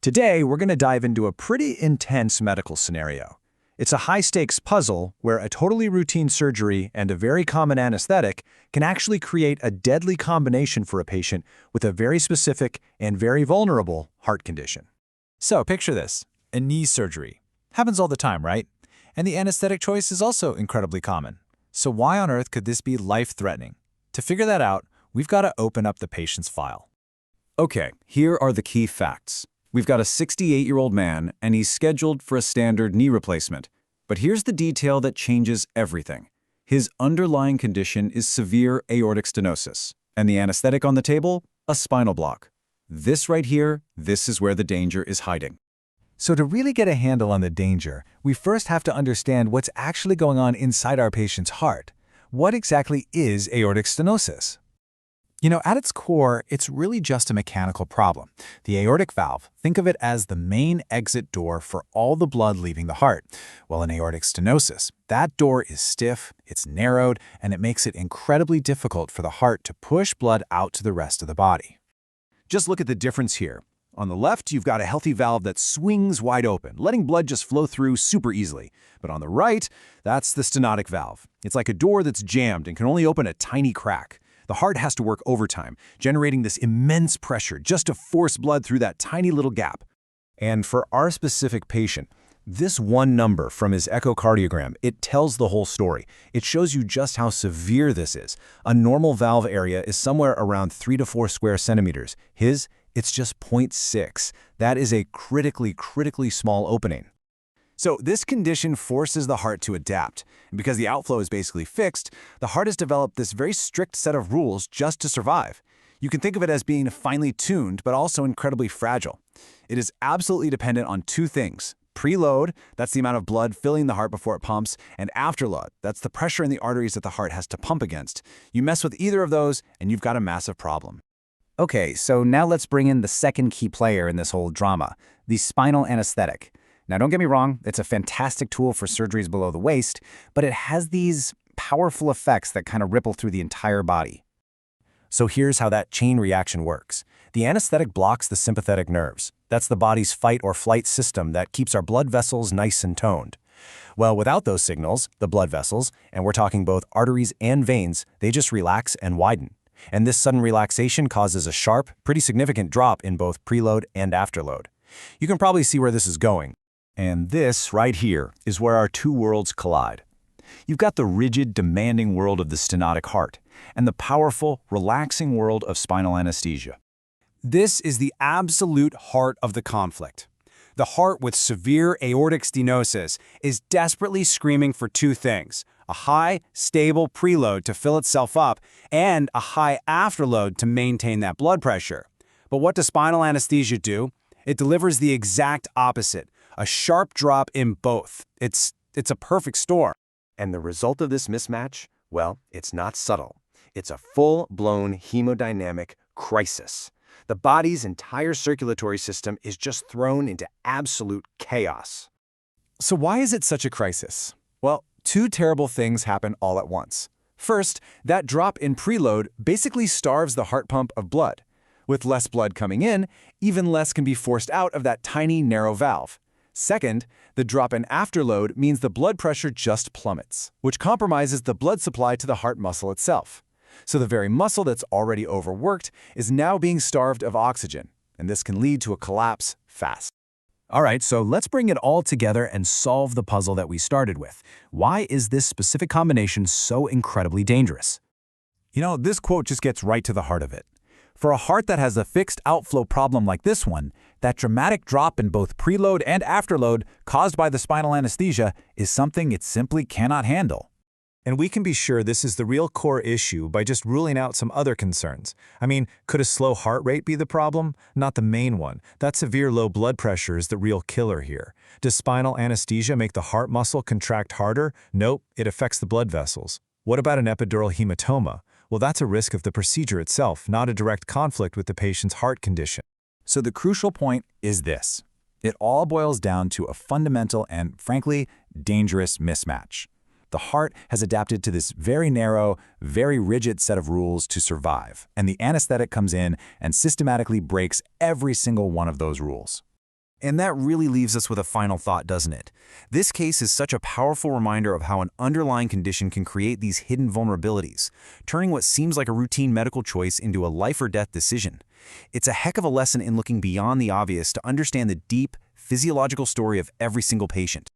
Today, we're going to dive into a pretty intense medical scenario. It's a high-stakes puzzle where a totally routine surgery and a very common anesthetic can actually create a deadly combination for a patient with a very specific and very vulnerable heart condition. So picture this, a knee surgery. Happens all the time, right? And the anesthetic choice is also incredibly common. So why on earth could this be life-threatening? To figure that out, we've got to open up the patient's file. Okay, here are the key facts. We've got a 68-year-old man, and he's scheduled for a standard knee replacement. But here's the detail that changes everything. His underlying condition is severe aortic stenosis, and the anesthetic on the table, a spinal block. This right here, this is where the danger is hiding. So to really get a handle on the danger, we first have to understand what's actually going on inside our patient's heart. What exactly is aortic stenosis? At its core, it's really just a mechanical problem. The aortic valve, think of it as the main exit door for all the blood leaving the heart. Well, in aortic stenosis, that door is stiff, it's narrowed, and it makes it incredibly difficult for the heart to push blood out to the rest of the body. Just look at the difference here. On the left, you've got a healthy valve that swings wide open, letting blood just flow through super easily. But on the right, that's the stenotic valve. It's like a door that's jammed and can only open a tiny crack. The heart has to work overtime, generating this immense pressure just to force blood through that tiny little gap. And for our specific patient, this one number from his echocardiogram, it tells the whole story. It shows you just how severe this is. A normal valve area is somewhere around 3 to 4 square centimeters. His, it's just 0.6. That is a critically small opening. So this condition forces the heart to adapt. And because the outflow is basically fixed, the heart has developed this very strict set of rules just to survive. You can think of it as being finely tuned, but also incredibly fragile. It is absolutely dependent on two things. Preload, that's the amount of blood filling the heart before it pumps, and afterload, that's the pressure in the arteries that the heart has to pump against. You mess with either of those, and you've got a massive problem. Okay, so now let's bring in the second key player in this whole drama, the spinal anesthetic. Now, don't get me wrong, it's a fantastic tool for surgeries below the waist, but it has these powerful effects that kind of ripple through the entire body. So here's how that chain reaction works. The anesthetic blocks the sympathetic nerves. That's the body's fight or flight system that keeps our blood vessels nice and toned. Well, without those signals, the blood vessels, and we're talking both arteries and veins, they just relax and widen. And this sudden relaxation causes a sharp, pretty significant drop in both preload and afterload. You can probably see where this is going. And this, right here, is where our two worlds collide. You've got the rigid, demanding world of the stenotic heart, and the powerful, relaxing world of spinal anesthesia. This is the absolute heart of the conflict. The heart with severe aortic stenosis is desperately screaming for two things: a high, stable preload to fill itself up, and a high afterload to maintain that blood pressure. But what does spinal anesthesia do? It delivers the exact opposite. A sharp drop in both. It's a perfect storm. And the result of this mismatch? Well, it's not subtle. It's a full-blown hemodynamic crisis. The body's entire circulatory system is just thrown into absolute chaos. So why is it such a crisis? Well, two terrible things happen all at once. First, that drop in preload basically starves the heart pump of blood. With less blood coming in, even less can be forced out of that tiny, narrow valve. Second, the drop in afterload means the blood pressure just plummets, which compromises the blood supply to the heart muscle itself. So the very muscle that's already overworked is now being starved of oxygen, and this can lead to a collapse fast. All right, so let's bring it all together and solve the puzzle that we started with. Why is this specific combination so incredibly dangerous? This quote just gets right to the heart of it. For a heart that has a fixed outflow problem like this one, that dramatic drop in both preload and afterload caused by the spinal anesthesia is something it simply cannot handle. And we can be sure this is the real core issue by just ruling out some other concerns. Could a slow heart rate be the problem? Not the main one. That severe low blood pressure is the real killer here. Does spinal anesthesia make the heart muscle contract harder? Nope, it affects the blood vessels. What about an epidural hematoma? Well, that's a risk of the procedure itself, not a direct conflict with the patient's heart condition. So the crucial point is this. It all boils down to a fundamental and, frankly, dangerous mismatch. The heart has adapted to this very narrow, very rigid set of rules to survive, and the anesthetic comes in and systematically breaks every single one of those rules. And that really leaves us with a final thought, doesn't it? This case is such a powerful reminder of how an underlying condition can create these hidden vulnerabilities, turning what seems like a routine medical choice into a life-or-death decision. It's a heck of a lesson in looking beyond the obvious to understand the deep, physiological story of every single patient.